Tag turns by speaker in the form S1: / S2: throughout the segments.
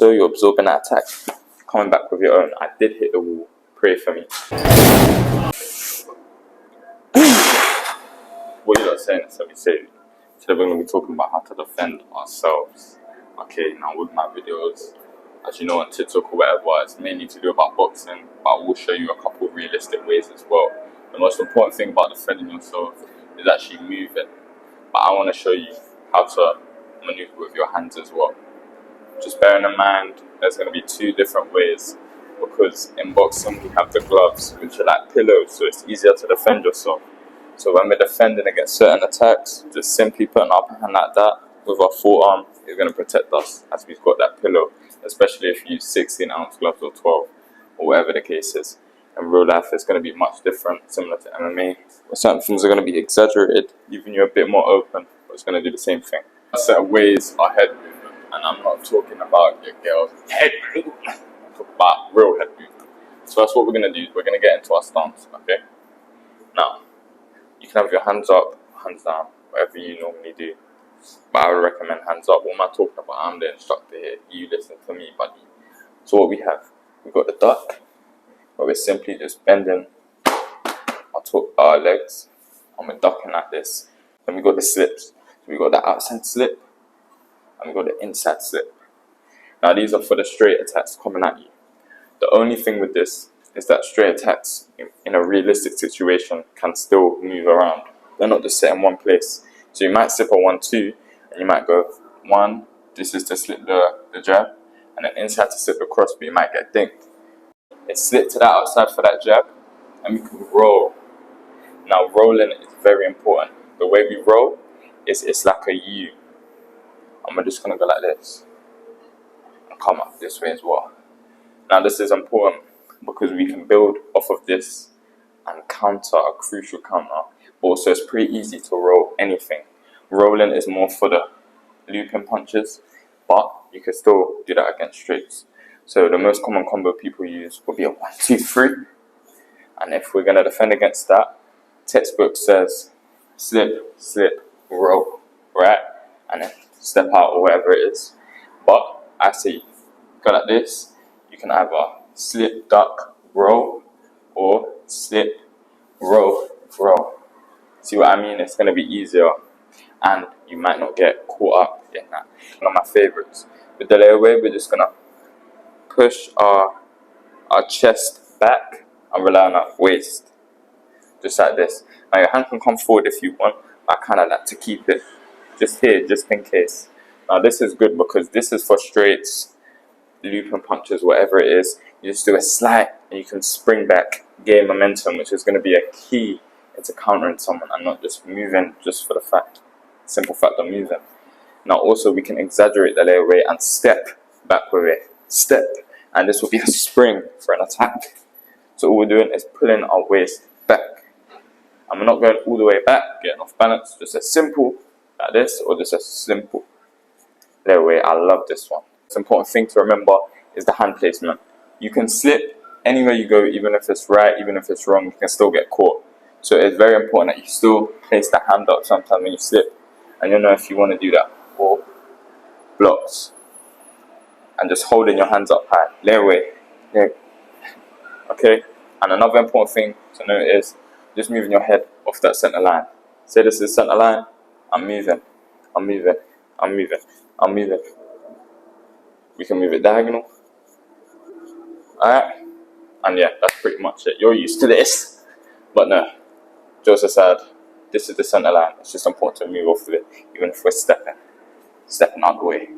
S1: So you're absorbing that attack, coming back with your own. I did hit the wall. Pray for me. What you lot saying is let me say. Today we're going to be talking about how to defend ourselves. Okay, now with my videos, as you know on TikTok or whatever, it's mainly to do about boxing, but I will show you a couple of realistic ways as well. The most important thing about defending yourself is actually moving, but I want to show you how to maneuver with your hands as well. Just bearing in mind, there's going to be two different ways, because in boxing we have the gloves, which are like pillows, so it's easier to defend yourself. So when we're defending against certain attacks, just simply putting our hand like that with our forearm is going to protect us, as we've got that pillow, especially if you use 16-ounce gloves or 12, or whatever the case is. In real life, it's going to be much different, similar to MMA, where certain things are going to be exaggerated, leaving you a bit more open, but it's going to do the same thing. A set of ways are head movement, and I'm not talking about your girl's head movement, I'm talking about real head movement. So that's what we're going to do. We're going to get into our stance, okay? Now, you can have your hands up, hands down, whatever you normally do. But I would recommend hands up. What am I talking about? I'm the instructor here. You listen to me, buddy. So what we have, we've got the duck, where we're simply just bending our legs, and we're ducking like this. Then we got the slips. So we got the outside slip, and we got the inside slip. Now these are for the straight attacks coming at you. The only thing with this is that straight attacks in a realistic situation can still move around. They're not just set in one place. So you might slip a 1-2, and you might go 1, this is to slip the jab, and then inside to slip across, but you might get dinked. It's slip to the outside for that jab, and we can roll. Now rolling is very important. The way we roll is it's like a U. And we're just going to go like this, and come up this way as well. Now this is important, because we can build off of this and counter a crucial counter. But also it's pretty easy to roll anything. Rolling is more for the looping punches, but you can still do that against straights. So the most common combo people use will be a 1-2-3. And if we're going to defend against that, textbook says slip, slip, roll, right? And then step out or whatever it is. But I say go like this. You can either slip, duck, roll, or slip, roll, roll. See what I mean? It's going to be easier, and you might not get caught up in that. One of my favorites. With the layaway, we're just going to push our chest back and rely on our waist, just like this. Now your hand can come forward if you want, but I kind of like to keep it just here, just in case. Now this is good because this is for straights, looping punches, whatever it is. You just do a slide and you can spring back, gain momentum, which is going to be a key into countering someone and not just moving just for the simple fact of moving. Now also we can exaggerate the layaway and step back with it. Step, and this will be a spring for an attack. So all we're doing is pulling our waist back. And we're not going all the way back, getting off balance, just a simple like this, or just a simple layaway. I love this one. The important thing to remember is the hand placement. You can slip anywhere you go, even if it's right, even if it's wrong, you can still get caught. So it's very important that you still place the hand up sometimes when you slip. And you'll know if you want to do that. Or blocks. And just holding your hands up high. Layaway. Okay? And another important thing to note is just moving your head off that center line. Say this is center line. I'm moving. I'm moving. I'm moving. I'm moving. We can move it diagonal. Alright? And yeah, that's pretty much it. You're used to this. But no. Jokes aside, this is the center line. It's just important to move off of it, even if we're stepping out the way.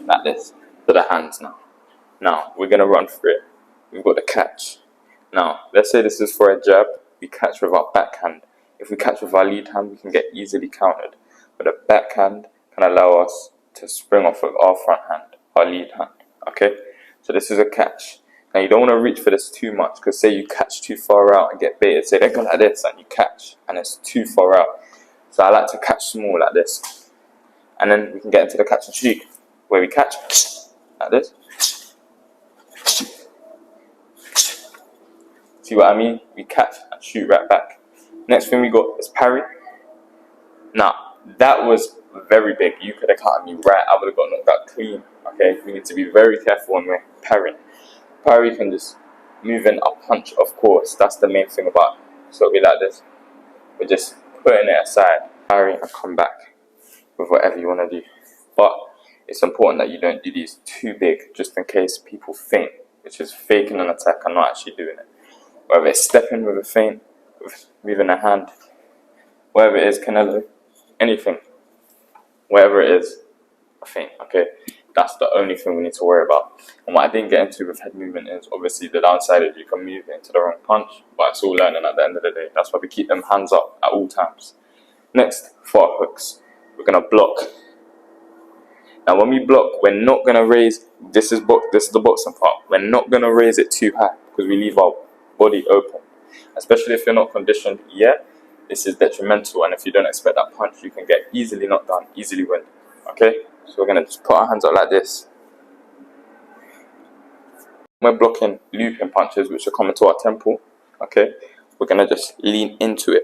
S1: Like this. To the hands now. Now, we're going to run through it. We've got the catch. Now, let's say this is for a jab. We catch with our backhand. If we catch with our lead hand, we can get easily countered. But a backhand can allow us to spring off of our front hand, our lead hand. Okay? So this is a catch. Now you don't want to reach for this too much, because say you catch too far out and get baited. Say they go like this and you catch and it's too far out. So I like to catch small like this. And then we can get into the catch and shoot, where we catch like this. See what I mean? We catch and shoot right back. Next thing we got is parry. Now, that was very big. You could have caught me right. I would have got knocked out clean. Okay, we need to be very careful when we're parrying. Parry can just move in a punch, of course. That's the main thing about it. So it'll be like this. We're just putting it aside, parry, and come back with whatever you want to do. But it's important that you don't do these too big, just in case people feint, which is faking an attack and not actually doing it. Whether it's stepping with a feint, with moving a hand, whatever it is, Canelo, anything, whatever it is, a feint, okay? That's the only thing we need to worry about. And what I didn't get into with head movement is obviously the downside is you can move into the wrong punch, but it's all learning at the end of the day. That's why we keep them hands up at all times. Next, for our hooks, we're going to block. Now when we block, we're not going to raise, this is the boxing part, we're not going to raise it too high because we leave our body open. Especially if you're not conditioned yet, this is detrimental, and if you don't expect that punch, you can get easily knocked down, easily win. Okay? So we're going to just put our hands up like this. We're blocking looping punches which are coming to our temple. Okay? We're going to just lean into it.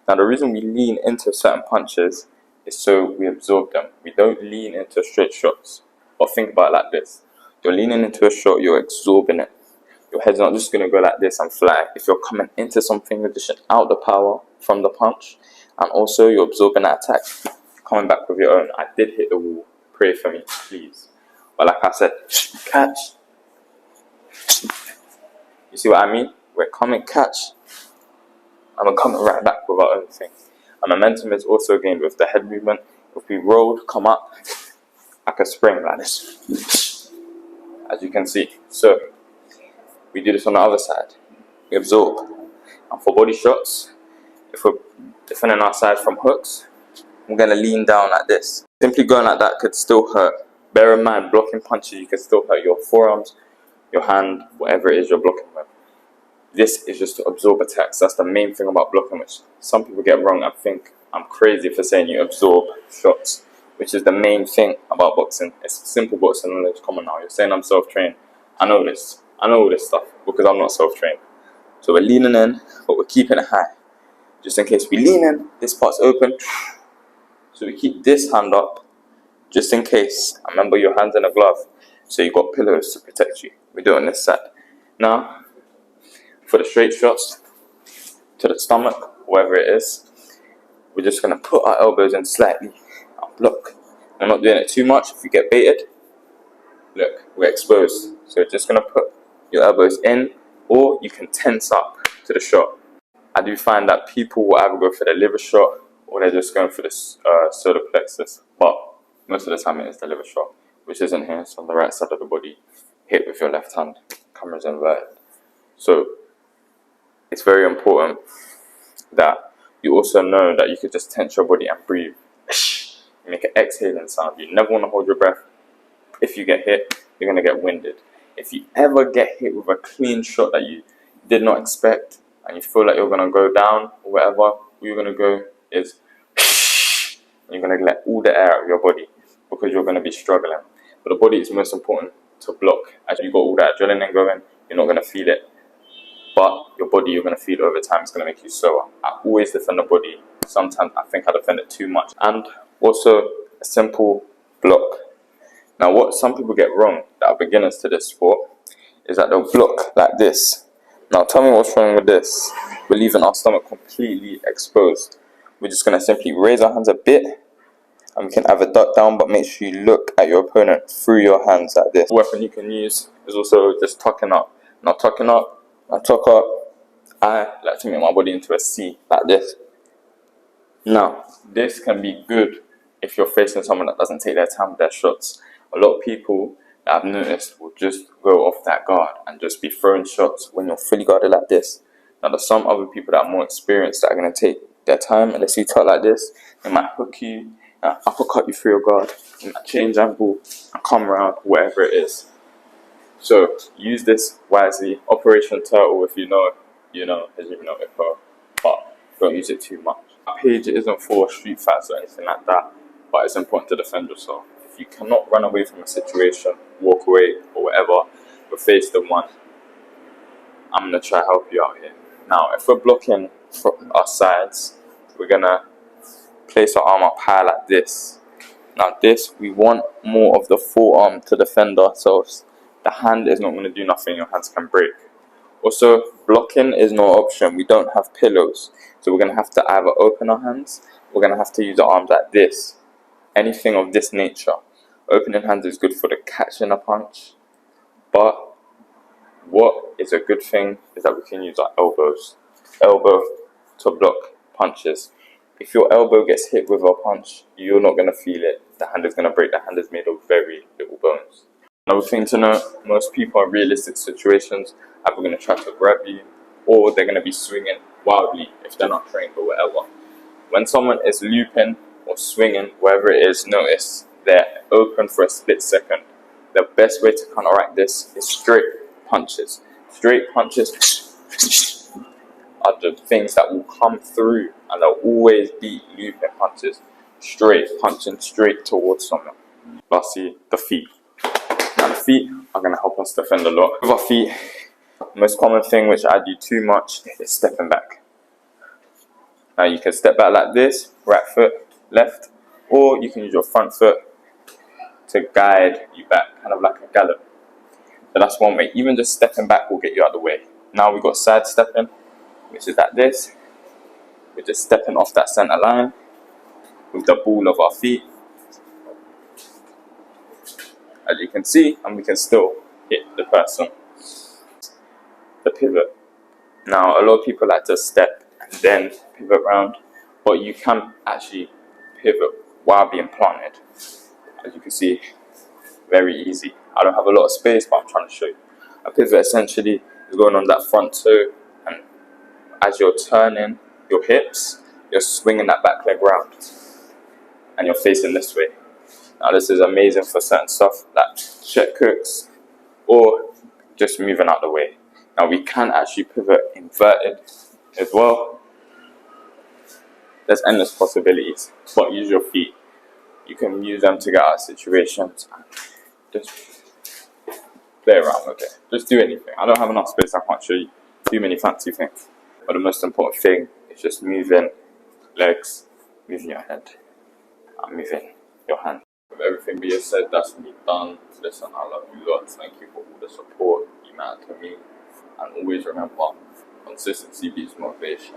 S1: Now the reason we lean into certain punches is so we absorb them. We don't lean into straight shots. But think about it like this. You're leaning into a shot, you're absorbing it. Your head's not just going to go like this and fly. If you're coming into something, you're dishing out the power from the punch, and also you're absorbing that attack, coming back with your own. I did hit the wall. Pray for me, please. But like I said, catch. You see what I mean? We're coming catch, and we're coming right back with our own thing. And momentum is also gained with the head movement. If we roll, come up, like a spring like this, as you can see. So we do this on the other side. We absorb. And for body shots, if we're defending our side from hooks, we're going to lean down like this. Simply going like that could still hurt. Bear in mind, blocking punches, you can still hurt your forearms, your hand, whatever it is you're blocking with. This is just to absorb attacks. That's the main thing about blocking, which some people get wrong. I think I'm crazy for saying you absorb shots, which is the main thing about boxing. It's simple boxing knowledge. Come on now, you're saying I'm self-trained. I know this. I know all this stuff because I'm not self-trained. So we're leaning in, but we're keeping it high. Just in case we lean in, this part's open. So we keep this hand up, just in case. Remember, your hand's in a glove, so you've got pillows to protect you. We do it on this side. Now, for the straight shots, to the stomach, wherever it is, we're just going to put our elbows in slightly and block. We're not doing it too much. If you get baited, look, we're exposed. So you're just going to put your elbows in, or you can tense up to the shot. I do find that people will either go for the liver shot or they're just going for the solar plexus, but most of the time it is the liver shot, which isn't here. It's on the right side of the body, hit with your left hand, camera's inverted. So it's very important that you also know that you could just tense your body and breathe. You make an exhaling sound. You never want to hold your breath. If you get hit, you're going to get winded. If you ever get hit with a clean shot that you did not expect and you feel like you're going to go down or whatever, where you're going to go is you're going to let all the air out of your body because you're going to be struggling. But the body is most important to block. As you got all that adrenaline going, you're not going to feel it. But your body, you're going to feel it over time. It's going to make you slower. I always defend the body. Sometimes I think I defend it too much. And also a simple block. Now what some people get wrong that are beginners to this sport is that they'll block like this. Now tell me what's wrong with this. We're leaving our stomach completely exposed. We're just going to simply raise our hands a bit, and we can either duck down, but make sure you look at your opponent through your hands like this. The weapon you can use is also just tucking up. Now tucking up, I tuck up, I like to make my body into a C like this. Now this can be good if you're facing someone that doesn't take their time with their shots. A lot of people that I've noticed will just go off that guard and just be throwing shots when you're fully guarded like this. Now there's some other people that are more experienced that are going to take their time, and let's see you tuck like this, they might hook you, uppercut you through your guard, you might change angle and come around, whatever it is. So use this wisely. Operation Turtle, if you know, you know, as you know it, but don't use it too much. Our page isn't for street fights or anything like that, but it's important to defend yourself. If you cannot run away from a situation, walk away or whatever, but face the one, I'm going to try to help you out here. Now, if we're blocking from our sides, we're going to place our arm up high like this. Now this, we want more of the forearm to defend ourselves. The hand is not going to do nothing, your hands can break. Also, blocking is no option. We don't have pillows, so we're going to have to either open our hands, we're going to have to use our arms like this. Anything of this nature. Opening hands is good for the catching a punch, but what is a good thing is that we can use our elbow to block punches. If your elbow gets hit with a punch, you're not going to feel it. The hand is going to break. The hand is made of very little bones. Another thing to note, most people in realistic situations are either going to try to grab you or they're going to be swinging wildly if they're not trained or whatever. When someone is looping or swinging, wherever it is, notice they're open for a split second. The best way to counteract this is straight punches. Straight punches are the things that will come through, and they'll always be looping punches. Straight, punching straight towards someone. Lastly, the feet. Now the feet are going to help us defend a lot. With our feet, the most common thing which I do too much is stepping back. Now you can step back like this, right foot, left, or you can use your front foot to guide you back, kind of like a gallop. So that's one way. Even just stepping back will get you out of the way. Now we've got side stepping, which is like this. We're just stepping off that center line with the ball of our feet, as you can see, and we can still hit the person. The pivot. Now a lot of people like to step and then pivot round, but you can actually pivot while being planted. As you can see, very easy. I don't have a lot of space, but I'm trying to show you. A pivot essentially is going on that front toe, and as you're turning your hips, you're swinging that back leg round, and you're facing this way. Now this is amazing for certain stuff like check hooks or just moving out the way. Now we can actually pivot inverted as well. There's endless possibilities, but use your feet. You can use them to get out of situations and just play around with it. Just do anything. I don't have enough space, I can't show you too many fancy things. But the most important thing is just moving legs, moving your head, and moving your hand. With everything being said, that's me done. Listen, I love you lots. Thank you for all the support you matter to me. And always remember, consistency beats motivation.